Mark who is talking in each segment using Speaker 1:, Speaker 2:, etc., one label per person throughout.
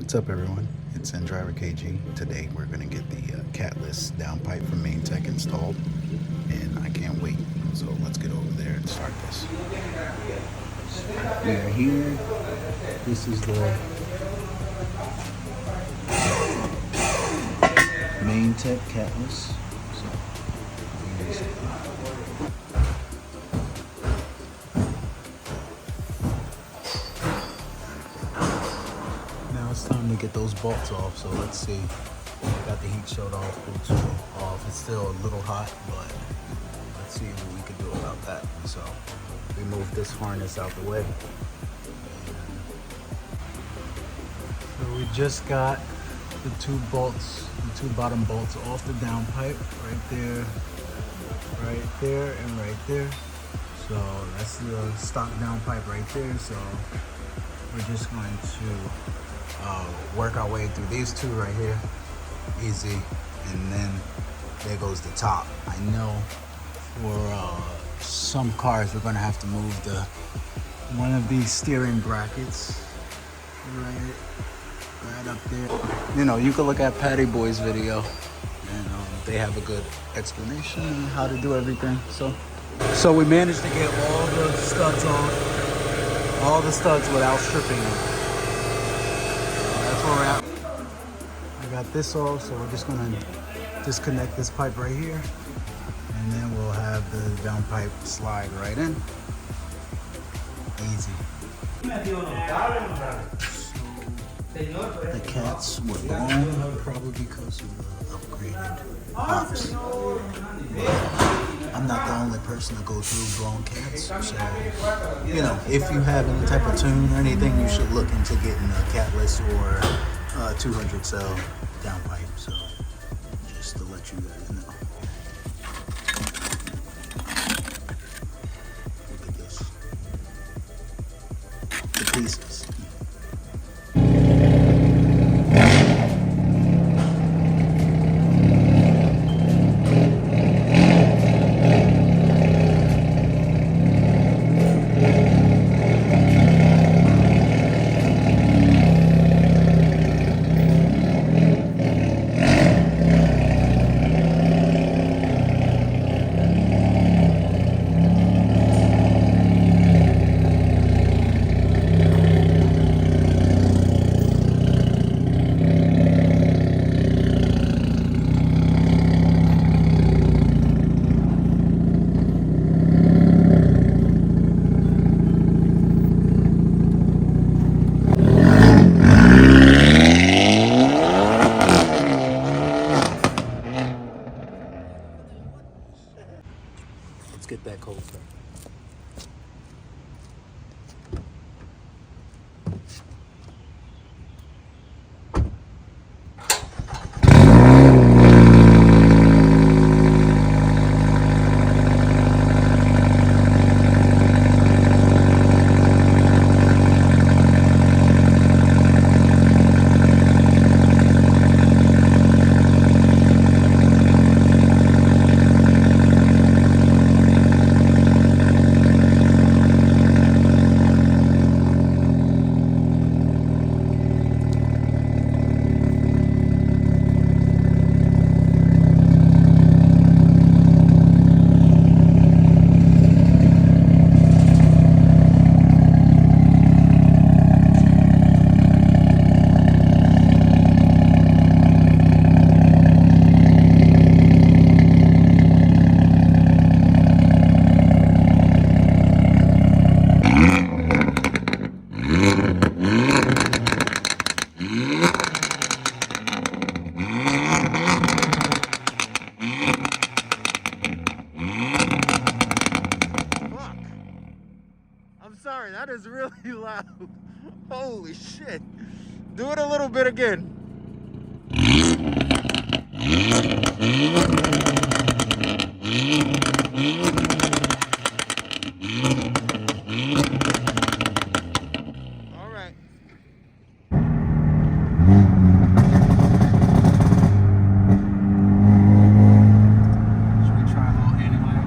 Speaker 1: What's up, everyone? It's Driver KG. Today we're going to get the Catless Downpipe from Main Tech installed, and I can't wait. So let's get over there and start this. We are here. This is the Main Tech Catless. Now it's time to get those bolts off, so let's see. Got the heat shield off, bolts off. It's still a little hot, but let's see what we can do about that. So we move this harness out the way. So we just got the two bottom bolts off the downpipe, right there, and right there. So that's the stock downpipe right there. So we're just going to work our way through these two right here, easy, and then there goes the top. I know for some cars we're gonna have to move one of these steering brackets right up there. You know, you can look at Patty Boy's video, and they have a good explanation on how to do everything. So we managed to get all the studs off, all the studs without stripping them. That's where we're at. I got this off, so we're just gonna disconnect this pipe right here, and then we'll have the downpipe slide right in. Easy. The cats were blown, probably because of the upgraded hops. I'm not the only person to go through blown cats, so you know, if you have any type of tune or anything, you should look into getting a Catless or 200 cell downpipe. So just to let you guys know. Look at this, the pieces. Let's get that cold start.
Speaker 2: Sorry, that is really loud. Holy shit. Do it a little bit again. All right.
Speaker 1: Should we try a little anyway?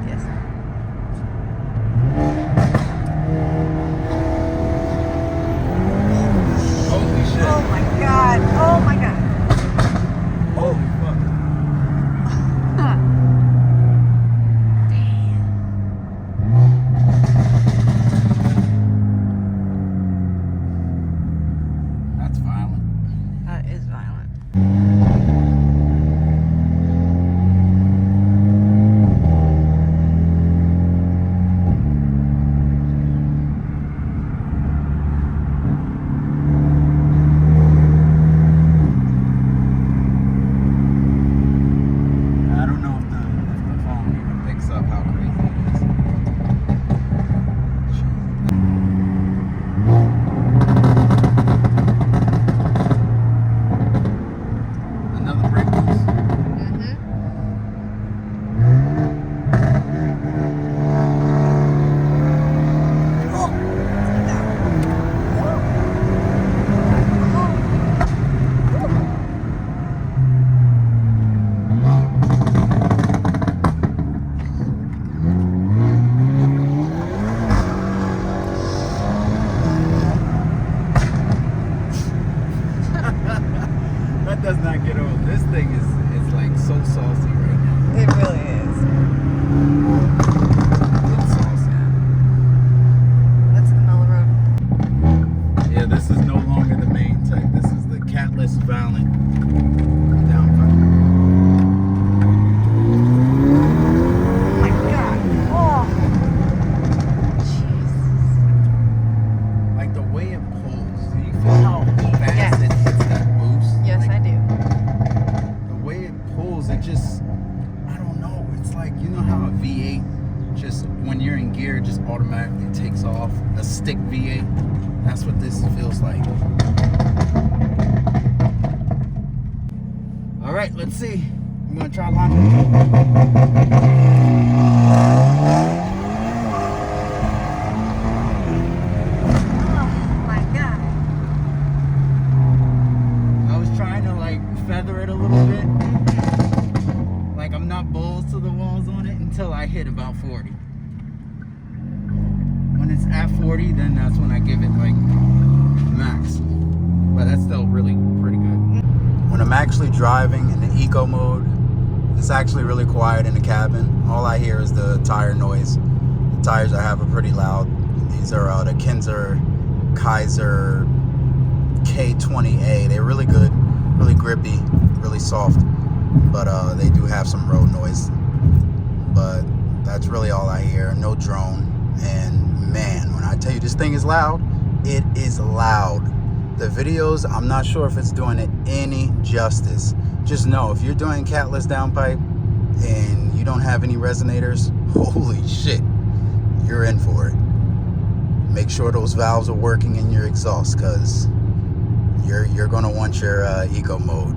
Speaker 2: Yes. Holy shit.
Speaker 1: Does not get old. This thing is like so saucy right now.
Speaker 3: It really is.
Speaker 1: It's saucy.
Speaker 3: That's the middle of the road.
Speaker 1: Yeah, this is no longer the main tech. This is the Catless Downpipe.
Speaker 3: Oh my god. Oh. Jesus.
Speaker 1: Like the way it pulls. Do you feel how fast it hits that boost?
Speaker 3: Yes,
Speaker 1: like,
Speaker 3: I do.
Speaker 1: The way it pulls, it just, I don't know. It's like, you know how a V8 just, when you're in gear, just automatically takes off. A stick V8. That's what this feels like. All right, let's see. I'm gonna try launching.
Speaker 3: Oh my god.
Speaker 1: I was trying to like feather it a little bit. Like I'm not balls to the walls on it until I hit about 40. When it's at 40, then that's when I give it like max. But that's still really pretty good. When I'm actually driving in the eco mode, it's actually really quiet in the cabin. All I hear is the tire noise. The tires I have are pretty loud. These are the Kinzer Kaiser K20A. They're really good, really grippy, really soft, but they do have some road noise. But that's really all I hear. No drone. And man, when I tell you this thing is loud, it is loud. The videos, I'm not sure if it's doing it any justice. Just know, if you're doing Catless Downpipe and you don't have any resonators, holy shit, you're in for it. Make sure those valves are working in your exhaust, because you're gonna want your eco mode.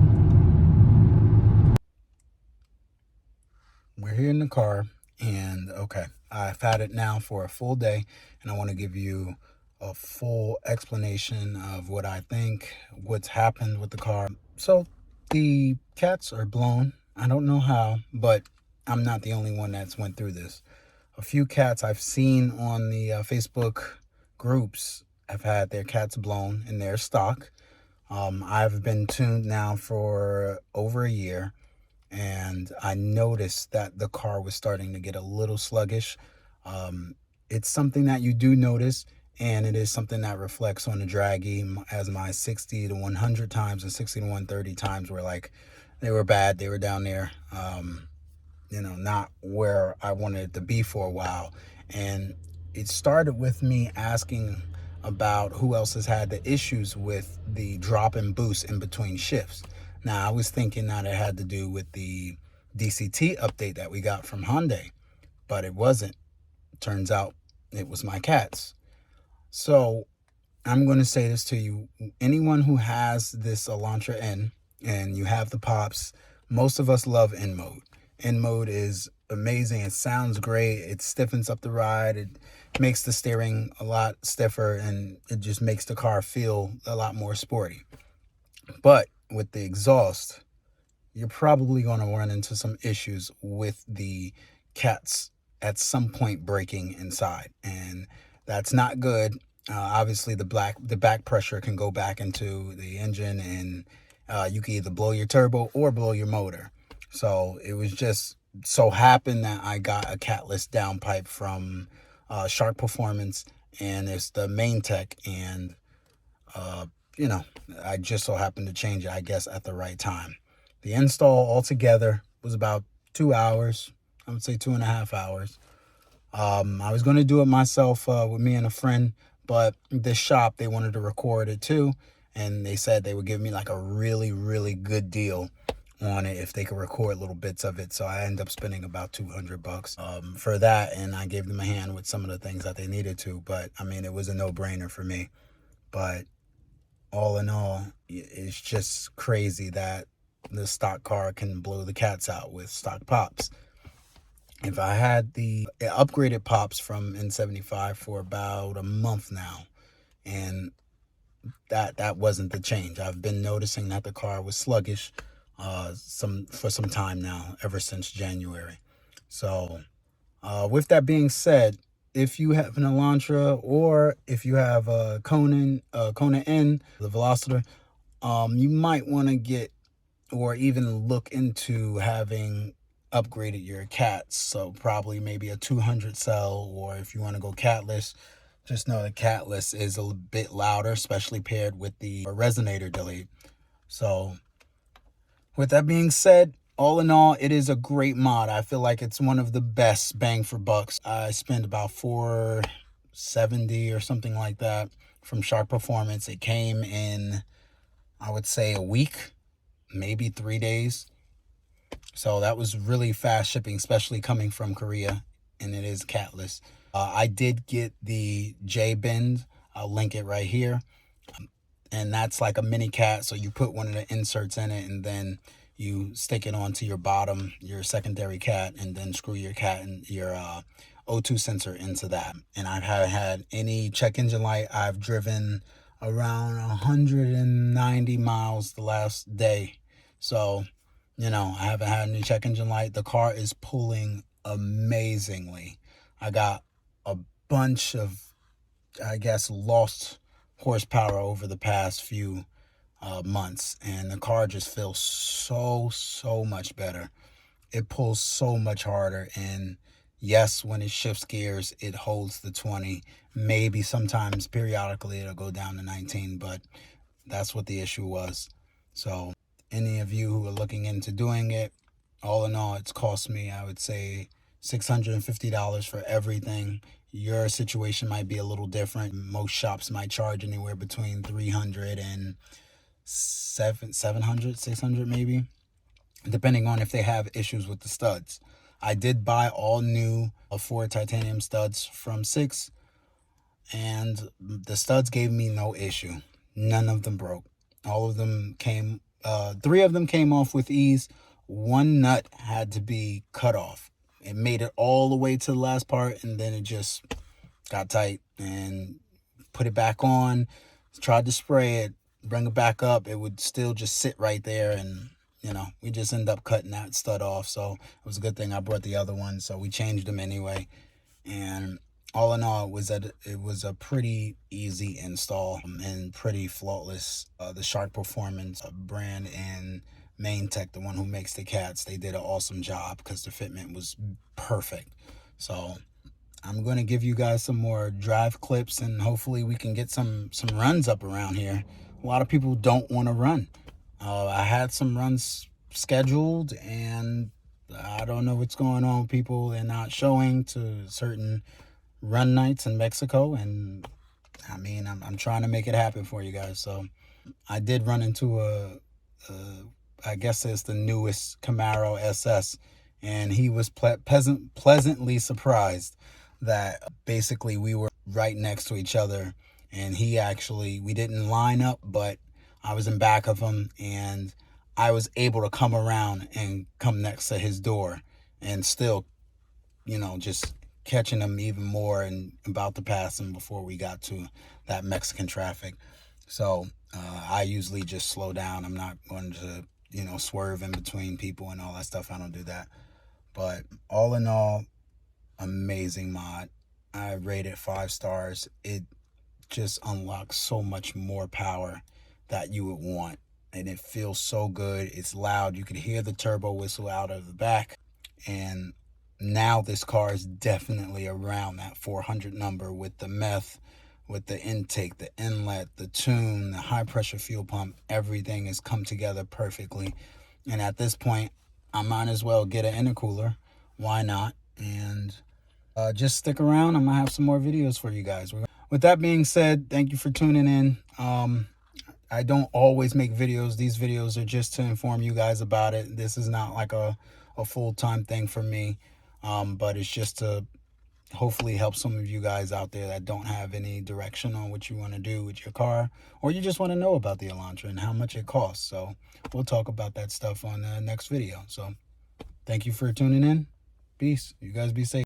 Speaker 1: We're here in the car, and okay, I've had it now for a full day, and I want to give you a full explanation of what I think, what's happened with the car. So the cats are blown. I don't know how, but I'm not the only one that's went through this. A few cats I've seen on the Facebook groups have had their cats blown in their stock. I've been tuned now for over a year, and I noticed that the car was starting to get a little sluggish. It's something that you do notice, and it is something that reflects on the draggy, as my 60 to 100 times and 60 to 130 times were like, they were bad. They were down there, not where I wanted it to be for a while. And it started with me asking about who else has had the issues with the drop and boost in between shifts. Now, I was thinking that it had to do with the DCT update that we got from Hyundai, but it wasn't. Turns out it was my cats. So I'm going to say this to you. Anyone who has this Elantra N and you have the pops, most of us love N mode. N mode is amazing. It sounds great. It stiffens up the ride. It makes the steering a lot stiffer, and it just makes the car feel a lot more sporty. But with the exhaust, you're probably going to run into some issues with the cats at some point breaking inside, and that's not good. Obviously, the back pressure can go back into the engine, and you can either blow your turbo or blow your motor. So it was just so happened that I got a Catless Downpipe from Shark Performance, and it's the main tech, and you know, I just so happened to change it, I guess, at the right time. The install altogether was about 2 hours. I would say 2.5 hours. I was going to do it myself with me and a friend, but this shop, they wanted to record it too. And they said they would give me like a really, really good deal on it if they could record little bits of it. So I ended up spending about $200 for that. And I gave them a hand with some of the things that they needed to. But I mean, it was a no-brainer for me. But all in all, it's just crazy that the stock car can blow the cats out with stock pops. If I had the upgraded pops from N75 for about a month now, and that wasn't the change. I've been noticing that the car was sluggish for some time now, ever since January. So with that being said, if you have an Elantra or if you have a Kona N, the Velociter, you might want to get or even look into having upgraded your cats. So probably maybe a 200 cell, or if you want to go catless, just know the catless is a bit louder, especially paired with the resonator delay. So with that being said, all in all, it is a great mod. I feel like it's one of the best bang for bucks. I spent about $470 or something like that from Shark Performance. It came in, I would say, a week, maybe 3 days. So that was really fast shipping, especially coming from Korea, and it is catless. I did get the J-Bend. I'll link it right here. And that's like a mini cat. So you put one of the inserts in it, and then you stick it onto your bottom, your secondary cat, and then screw your cat and your O2 sensor into that. And I haven't had any check engine light. I've driven around 190 miles the last day. So, you know, I haven't had any check engine light. The car is pulling amazingly. I got a bunch of, I guess, lost horsepower over the past few months, and the car just feels so much better. It pulls so much harder, and yes, when it shifts gears, it holds the 20. Maybe sometimes periodically it'll go down to 19, but that's what the issue was. So any of you who are looking into doing it, all in all, it's cost me, I would say, $650 for everything. Your situation might be a little different. Most shops might charge anywhere between $300 and $700, $600 maybe, depending on if they have issues with the studs. I did buy all new Ford titanium studs from Six, and the studs gave me no issue. None of them broke. All of them came, 3 of them came off with ease. One nut had to be cut off. It made it all the way to the last part, and then it just got tight. And put it back on, tried to spray it, bring it back up. It would still just sit right there, and you know, we just end up cutting that stud off. So it was a good thing I brought the other one. So we changed them anyway. And all in all, it was a pretty easy install and pretty flawless. The Shark Performance brand and Main Tech, the one who makes the cats, they did an awesome job because the fitment was perfect. So I'm going to give you guys some more drive clips, and hopefully we can get some runs up around here. A lot of people don't want to run. I had some runs scheduled, and I don't know what's going on with people. They're not showing to certain run nights in Mexico, and I mean, I'm trying to make it happen for you guys. So I did run into I guess it's the newest Camaro SS, and he was pleasantly surprised that basically we were right next to each other, and we didn't line up, but I was in back of him, and I was able to come around and come next to his door, and still, you know, just catching him even more and about to pass him before we got to that Mexican traffic. So I usually just slow down. I'm not going to, you know, swerve in between people and all that stuff. I don't do that. But all in all, amazing mod. I rate it 5 stars. It just unlocks so much more power that you would want, and it feels so good. It's loud. You can hear the turbo whistle out of the back, and now this car is definitely around that 400 number with the meth, with the intake, the inlet, the tune, the high pressure fuel pump. Everything has come together perfectly. And at this point, I might as well get an intercooler. Why not? And just stick around. I'm going to have some more videos for you guys. With that being said, thank you for tuning in. I don't always make videos. These videos are just to inform you guys about it. This is not like a full-time thing for me, but it's just to hopefully help some of you guys out there that don't have any direction on what you want to do with your car, or you just want to know about the Elantra and how much it costs. So we'll talk about that stuff on the next video. So thank you for tuning in. Peace. You guys be safe.